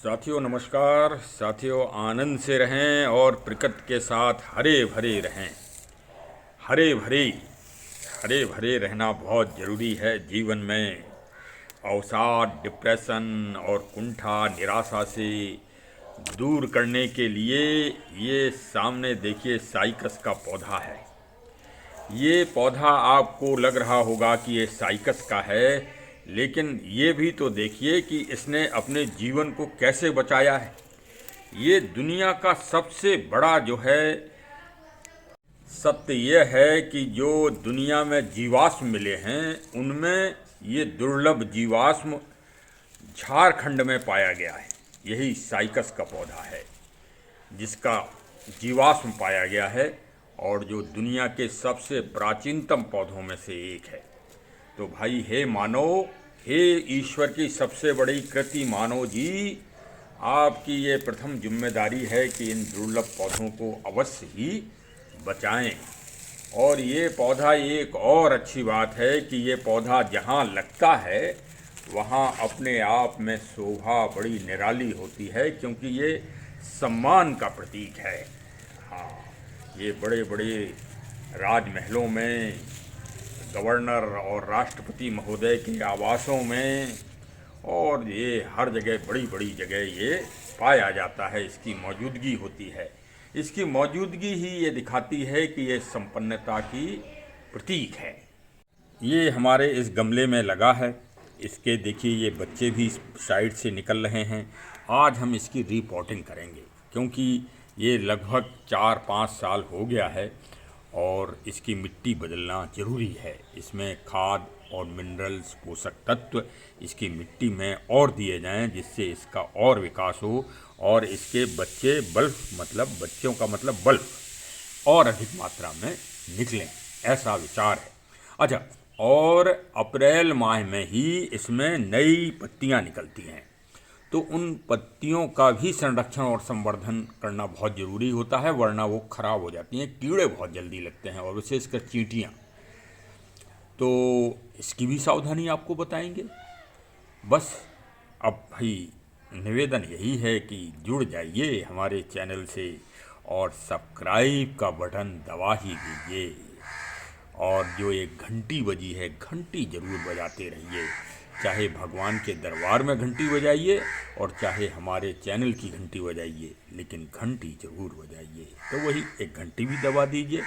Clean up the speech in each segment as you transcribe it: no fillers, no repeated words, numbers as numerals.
साथियों नमस्कार। साथियों आनंद से रहें और प्रकृति के साथ हरे भरे रहें। हरे भरे हरे भरे रहना बहुत ज़रूरी है जीवन में। अवसाद, डिप्रेशन और कुंठा, निराशा से दूर करने के लिए ये सामने देखिए साइकस का पौधा है। ये पौधा आपको लग रहा होगा कि ये साइकस का है, लेकिन ये भी तो देखिए कि इसने अपने जीवन को कैसे बचाया है। ये दुनिया का सबसे बड़ा जो है सत्य यह है कि जो दुनिया में जीवाश्म मिले हैं उनमें ये दुर्लभ जीवाश्म झारखंड में पाया गया है। यही साइकस का पौधा है जिसका जीवाश्म पाया गया है और जो दुनिया के सबसे प्राचीनतम पौधों में से एक है। तो भाई हे मानव, हे ईश्वर की सबसे बड़ी कृति मानव जी, आपकी ये प्रथम जिम्मेदारी है कि इन दुर्लभ पौधों को अवश्य ही बचाएं। और ये पौधा, एक और अच्छी बात है कि ये पौधा जहाँ लगता है वहाँ अपने आप में शोभा बड़ी निराली होती है, क्योंकि ये सम्मान का प्रतीक है। हाँ, ये बड़े बड़े राजमहलों में, गवर्नर और राष्ट्रपति महोदय के आवासों में, और ये हर जगह, बड़ी बड़ी जगह ये पाया जाता है। इसकी मौजूदगी होती है। इसकी मौजूदगी ही ये दिखाती है कि ये संपन्नता की प्रतीक है। ये हमारे इस गमले में लगा है। इसके देखिए ये बच्चे भी साइड से निकल रहे हैं। आज हम इसकी रिपोर्टिंग करेंगे क्योंकि ये लगभग 4-5 साल हो गया है और इसकी मिट्टी बदलना ज़रूरी है। इसमें खाद और मिनरल्स, पोषक तत्व इसकी मिट्टी में और दिए जाएं जिससे इसका और विकास हो और इसके बच्चे बच्चों का मतलब बल्ब और अधिक मात्रा में निकलें, ऐसा विचार है। अच्छा, और अप्रैल माह में ही इसमें नई पत्तियां निकलती हैं, तो उन पत्तियों का भी संरक्षण और संवर्धन करना बहुत ज़रूरी होता है, वरना वो खराब हो जाती हैं। कीड़े बहुत जल्दी लगते हैं और विशेषकर चींटियाँ। तो इसकी भी सावधानी आपको बताएंगे। बस अब भाई निवेदन यही है कि जुड़ जाइए हमारे चैनल से और सब्सक्राइब का बटन दबा ही दीजिए, और जो एक घंटी बजी है घंटी ज़रूर बजाते रहिए। चाहे भगवान के दरबार में घंटी बजाइए और चाहे हमारे चैनल की घंटी बजाइए, लेकिन घंटी ज़रूर बजाइए। तो वही एक घंटी भी दबा दीजिए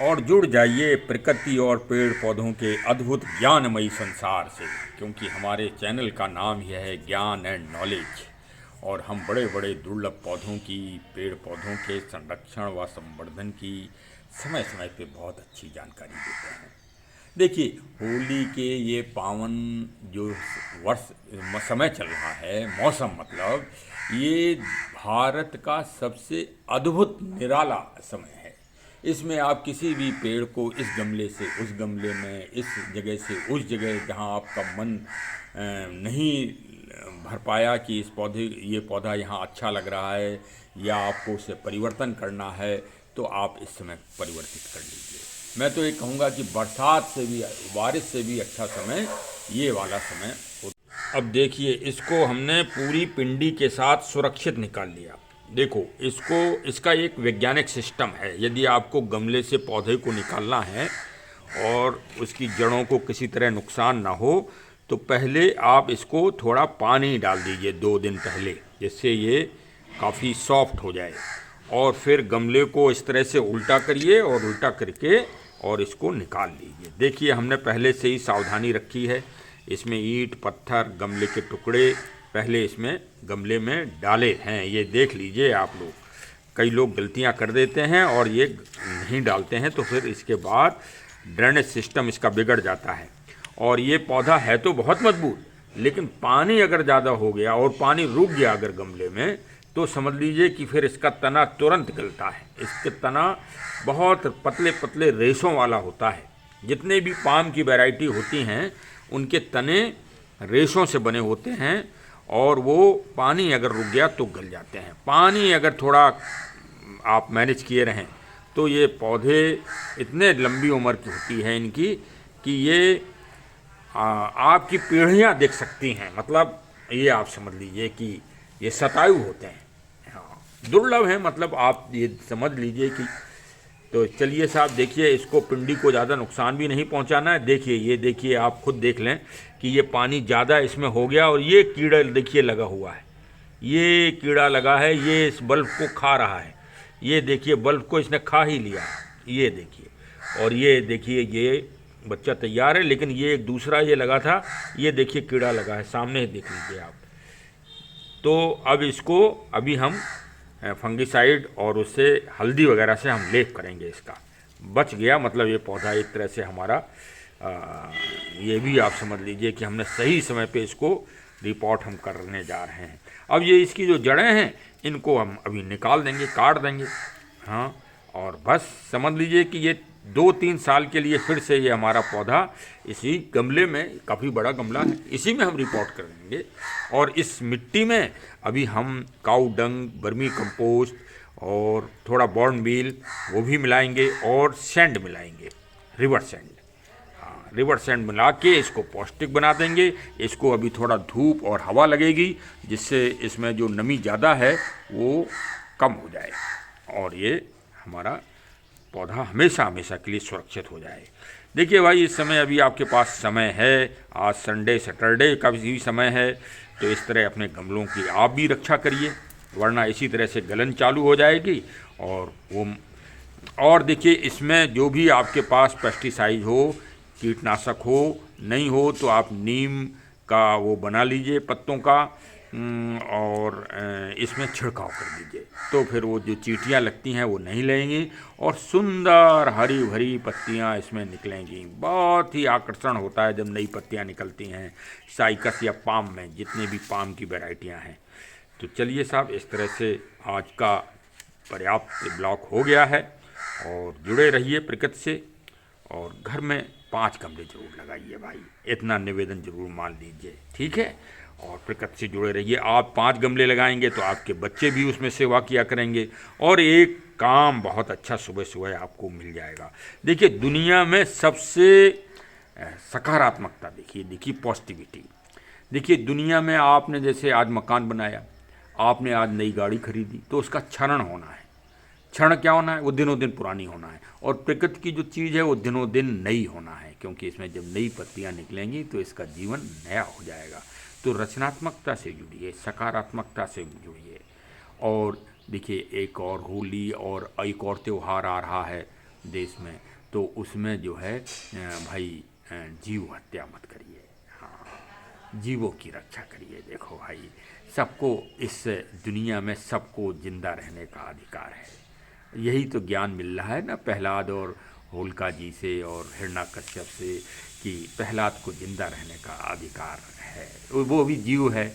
और जुड़ जाइए प्रकृति और पेड़ पौधों के अद्भुत ज्ञानमयी संसार से, क्योंकि हमारे चैनल का नाम यह है ज्ञान एंड नॉलेज। और हम बड़े बड़े दुर्लभ पौधों की, पेड़ पौधों के संरक्षण व संवर्धन की समय समय पे बहुत अच्छी जानकारी देते हैं। देखिए, होली के ये पावन जो समय चल रहा है, मौसम मतलब, ये भारत का सबसे अद्भुत निराला समय है। इसमें आप किसी भी पेड़ को इस गमले से उस गमले में, इस जगह से उस जगह, जहां आपका मन नहीं भर पाया कि ये पौधा यहाँ अच्छा लग रहा है या आपको उसे परिवर्तन करना है, तो आप इस समय परिवर्तित कर लीजिए। मैं तो ये कहूँगा कि बारिश से भी अच्छा समय ये वाला समय होता। अब देखिए, इसको हमने पूरी पिंडी के साथ सुरक्षित निकाल लिया। देखो, इसका एक वैज्ञानिक सिस्टम है। यदि आपको गमले से पौधे को निकालना है और उसकी जड़ों को किसी तरह नुकसान ना हो, तो पहले आप इसको थोड़ा पानी डाल दीजिए 2 दिन पहले, जिससे ये काफ़ी सॉफ्ट हो जाए। और फिर गमले को इस तरह से उल्टा करिए और उल्टा करके और इसको निकाल लीजिए। देखिए, हमने पहले से ही सावधानी रखी है। इसमें ईंट, पत्थर, गमले के टुकड़े पहले इसमें गमले में डाले हैं। ये देख लीजिए आप लोग। कई लोग गलतियां कर देते हैं और ये नहीं डालते हैं, तो फिर इसके बाद ड्रेनेज सिस्टम इसका बिगड़ जाता है। और ये पौधा है तो बहुत मजबूत, लेकिन पानी अगर ज़्यादा हो गया और पानी रुक गया अगर गमले में, तो समझ लीजिए कि फिर इसका तना तुरंत गलता है। इसके तना बहुत पतले पतले रेशों वाला होता है। जितने भी पाम की वैरायटी होती हैं उनके तने रेशों से बने होते हैं, और वो पानी अगर रुक गया तो गल जाते हैं। पानी अगर थोड़ा आप मैनेज किए रहें तो ये पौधे इतने लंबी उम्र की होती है इनकी कि ये आपकी पीढ़ियां देख सकती हैं। मतलब ये आप समझ लीजिए कि ये शतायु होते हैं। हाँ, दुर्लभ हैं, मतलब आप ये समझ लीजिए कि। तो चलिए साहब, देखिए इसको, पिंडी को ज़्यादा नुकसान भी नहीं पहुंचाना है। देखिए, ये देखिए, आप खुद देख लें कि ये पानी ज़्यादा इसमें हो गया, और ये कीड़ा देखिए लगा हुआ है, ये कीड़ा लगा है, ये इस बल्ब को खा रहा है। ये देखिए, बल्ब को इसने खा ही लिया, ये देखिए। और ये देखिए, ये बच्चा तैयार है, लेकिन ये एक दूसरा ये लगा था, ये देखिए कीड़ा लगा है, सामने देख लीजिए आप। तो अब इसको, अभी हम फंगिसाइड और उससे हल्दी वगैरह से हम लेप करेंगे। इसका बच गया, मतलब ये पौधा एक तरह से हमारा, ये भी आप समझ लीजिए कि हमने सही समय पे इसको रिपोर्ट हम करने जा रहे हैं। अब ये इसकी जो जड़ें हैं, इनको हम अभी निकाल देंगे, काट देंगे। हाँ, और बस समझ लीजिए कि ये 2-3 साल के लिए फिर से ये हमारा पौधा इसी गमले में, काफ़ी बड़ा गमला है, इसी में हम रिपोर्ट कर देंगे। और इस मिट्टी में अभी हम काऊ डंग, वर्मी कंपोस्ट और थोड़ा बॉर्न मील वो भी मिलाएंगे, और सैंड मिलाएंगे, रिवर सैंड। हाँ, रिवर सैंड मिला के इसको पौष्टिक बना देंगे। इसको अभी थोड़ा धूप और हवा लगेगी, जिससे इसमें जो नमी ज़्यादा है वो कम हो जाए, और ये हमारा पौधा हमेशा हमेशा के लिए सुरक्षित हो जाए। देखिए भाई, इस समय अभी आपके पास समय है, आज संडे सैटरडे का भी समय है, तो इस तरह अपने गमलों की आप भी रक्षा करिए, वरना इसी तरह से गलन चालू हो जाएगी। और देखिए, इसमें जो भी आपके पास पेस्टिसाइड हो, कीटनाशक हो, नहीं हो तो आप नीम का वो बना लीजिए, पत्तों का, और इसमें छिड़काव कर दीजिए, तो फिर वो जो चींटियाँ लगती हैं वो नहीं लगेंगी, और सुंदर हरी भरी पत्तियाँ इसमें निकलेंगी। बहुत ही आकर्षण होता है जब नई पत्तियाँ निकलती हैं, साइकस या पाम में, जितने भी पाम की वैरायटियाँ हैं। तो चलिए साहब, इस तरह से आज का पर्याप्त ब्लॉक हो गया है, और जुड़े रहिए प्रकृति से, और घर में 5 गमले जरूर लगाइए भाई, इतना निवेदन जरूर मान लीजिए, ठीक है। और प्रकृति से जुड़े रहिए। आप 5 गमले लगाएंगे तो आपके बच्चे भी उसमें सेवा किया करेंगे, और एक काम बहुत अच्छा सुबह सुबह आपको मिल जाएगा। देखिए, दुनिया में सबसे सकारात्मकता, देखिए पॉजिटिविटी। देखिए, दुनिया में आपने जैसे आज मकान बनाया, आपने आज नई गाड़ी खरीदी, तो उसका क्षरण होना है। क्षण क्या होना है? वो दिनों दिन पुरानी होना है। और प्रकृति की जो चीज़ है वो दिनों दिन नई होना है, क्योंकि इसमें जब नई पत्तियाँ निकलेंगी तो इसका जीवन नया हो जाएगा। तो रचनात्मकता से जुड़िए, सकारात्मकता से जुड़िए। और देखिए, एक और होली और एक और त्यौहार आ रहा है देश में, तो उसमें जो है भाई, जीव हत्या मत करिए। हाँ, जीवों की रक्षा करिए। देखो भाई, सबको इस दुनिया में सबको जिंदा रहने का अधिकार है। यही तो ज्ञान मिल रहा है ना प्रहलाद और होलिका जी से और हिरण्याकश्यप से, कि प्रहलाद को जिंदा रहने का अधिकार है। वो भी जीव है,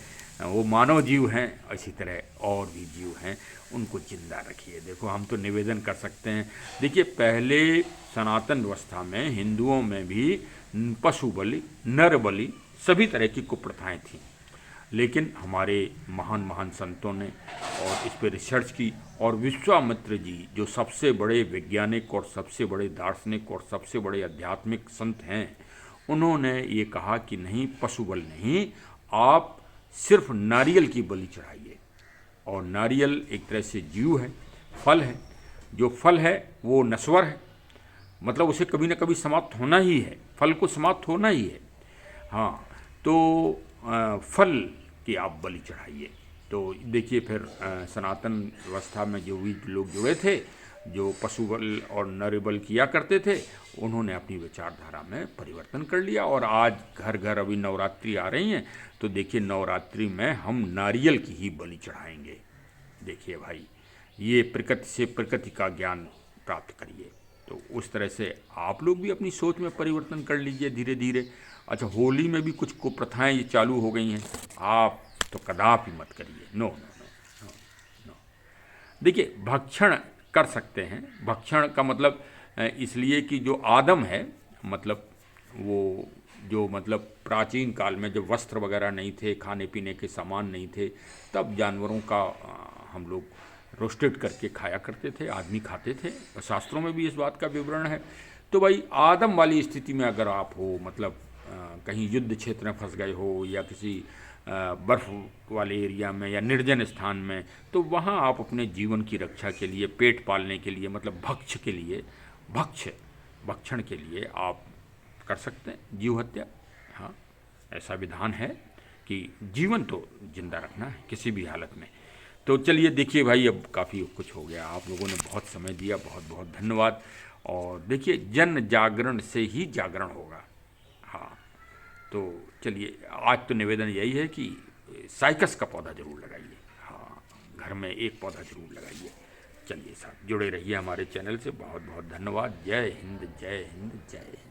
वो मानव जीव हैं, इसी तरह और भी जीव हैं, उनको जिंदा रखिए। देखो, हम तो निवेदन कर सकते हैं। देखिए, पहले सनातन व्यवस्था में हिंदुओं में भी पशु बलि, नर बलि, सभी तरह की कुप्रथाएं थीं, लेकिन हमारे महान महान संतों ने और इस पर रिसर्च की, और विश्वामित्र जी जो सबसे बड़े वैज्ञानिक और सबसे बड़े दार्शनिक और सबसे बड़े आध्यात्मिक संत हैं, उन्होंने ये कहा कि नहीं, पशु बलि नहीं, आप सिर्फ नारियल की बलि चढ़ाइए। और नारियल एक तरह से जीव है, फल है। जो फल है वो नश्वर है, मतलब उसे कभी ना कभी समाप्त होना ही है, फल को समाप्त होना ही है। हाँ, तो फल की आप बलि चढ़ाइए। तो देखिए, फिर सनातन व्यवस्था में जो भी लोग जुड़े थे, जो पशु बल और नर बल किया करते थे, उन्होंने अपनी विचारधारा में परिवर्तन कर लिया। और आज घर घर अभी नवरात्रि आ रही हैं, तो देखिए, नवरात्रि में हम नारियल की ही बलि चढ़ाएंगे। देखिए भाई, ये प्रकृति से, प्रकृति का ज्ञान प्राप्त करिए। तो उस तरह से आप लोग भी अपनी सोच में परिवर्तन कर लीजिए धीरे धीरे। अच्छा, होली में भी कुछ कुप्रथाएं ये चालू हो गई हैं, आप तो कदापि मत करिए। No no no no no. देखिए, भक्षण कर सकते हैं। भक्षण का मतलब इसलिए कि जो आदम है, मतलब वो जो, मतलब प्राचीन काल में जब वस्त्र वगैरह नहीं थे, खाने पीने के सामान नहीं थे, तब जानवरों का हम लोग रोस्टेड करके खाया करते थे, आदमी खाते थे, और शास्त्रों में भी इस बात का विवरण है। तो भाई, आदम वाली स्थिति में अगर आप हो, मतलब कहीं युद्ध क्षेत्र में फंस गए हो, या किसी बर्फ़ वाले एरिया में या निर्जन स्थान में, तो वहाँ आप अपने जीवन की रक्षा के लिए, पेट पालने के लिए, मतलब भक्ष्य के लिए, भक्षण के लिए आप कर सकते हैं जीव हत्या। हाँ, ऐसा विधान है कि जीवन तो जिंदा रखना है किसी भी हालत में। तो चलिए देखिए भाई, अब काफ़ी कुछ हो गया, आप लोगों ने बहुत समय दिया, बहुत बहुत धन्यवाद। और देखिए, जन जागरण से ही जागरण होगा। हाँ, तो चलिए, आज तो निवेदन यही है कि साइकस का पौधा ज़रूर लगाइए। हाँ, घर में एक पौधा ज़रूर लगाइए। चलिए साहब, जुड़े रहिए हमारे चैनल से। बहुत बहुत धन्यवाद। जय हिंद, जय हिंद, जय हिंद।